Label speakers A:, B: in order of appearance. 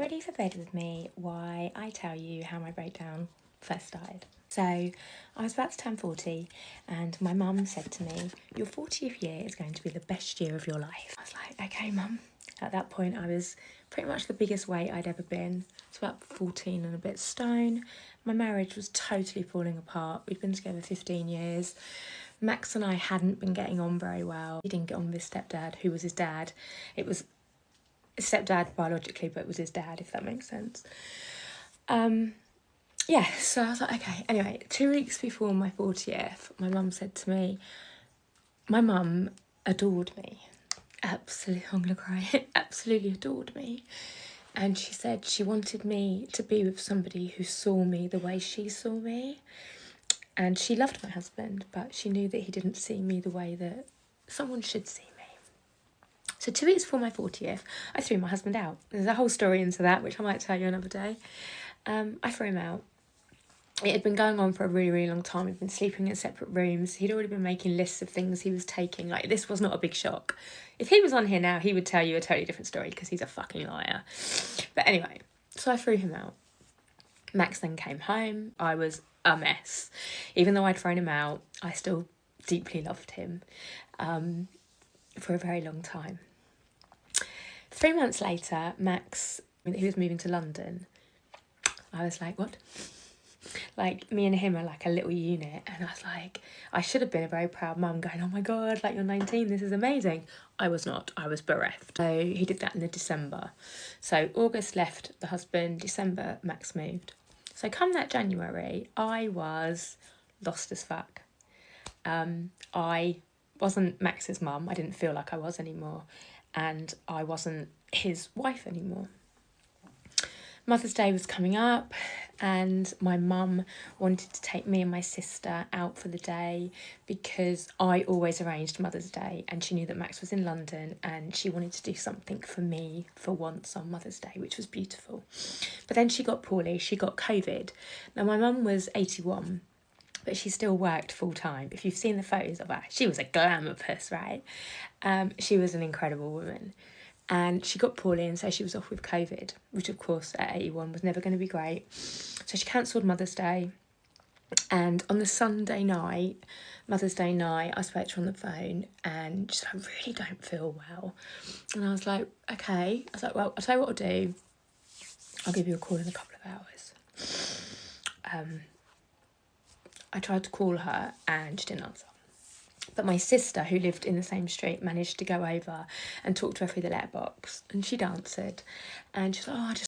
A: ready for bed with me while I tell you how my breakdown first started. So I was about to turn 40 and my mum said to me, your 40th year is going to be the best year of your life. I was like, okay, mum. At that point I was pretty much the biggest weight I'd ever been. It's about 14 and a bit stone. My marriage was totally falling apart. We'd been together 15 years. Max and I hadn't been getting on very well. He didn't get on with his stepdad, who was his dad. It was his stepdad biologically, but it was his dad, if that makes sense. Yeah, so I was like, okay. Anyway, 2 weeks before my 40th, my mum said to me, my mum adored me. Absolutely, I'm gonna cry. Absolutely adored me. And she said she wanted me to be with somebody who saw me the way she saw me. And she loved my husband, but she knew that he didn't see me the way that someone should see me. So 2 weeks before my 40th, I threw my husband out. There's a whole story into that, which I might tell you another day. I threw him out. It had been going on for a really, really long time. We'd been sleeping in separate rooms. He'd already been making lists of things he was taking. Like, this was not a big shock. If he was on here now, he would tell you a totally different story because he's a fucking liar. But anyway, so I threw him out. Max then came home. I was a mess. Even though I'd thrown him out, I still deeply loved him for a very long time. 3 months later, Max, he was moving to London. I was like, what? Like, me and him are like a little unit. And I was like, I should have been a very proud mum going, oh my God, like, you're 19, this is amazing. I was not, I was bereft. So he did that in the December. So August left the husband, December Max moved. So come that January, I was lost as fuck. I wasn't Max's mum. I didn't feel like I was anymore. And I wasn't his wife anymore. Mother's Day was coming up and my mum wanted to take me and my sister out for the day because I always arranged Mother's Day and she knew that Max was in London and she wanted to do something for me for once on Mother's Day, which was beautiful. But then she got poorly, she got COVID. Now my mum was 81, but she still worked full time. If you've seen the photos of her, she was a glamour puss, right? She was an incredible woman. And she got poorly and so she was off with COVID, which of course at 81 was never going to be great. So she cancelled Mother's Day. And on the Sunday night, Mother's Day night, I spoke to her on the phone and she's like, I really don't feel well. And I was like, okay. I was like, well, I'll tell you what I'll do. I'll give you a call in a couple of hours. I tried to call her and she didn't answer. But my sister, who lived in the same street, managed to go over and talk to her through the letterbox. And she'd answered. And she's like, oh, I just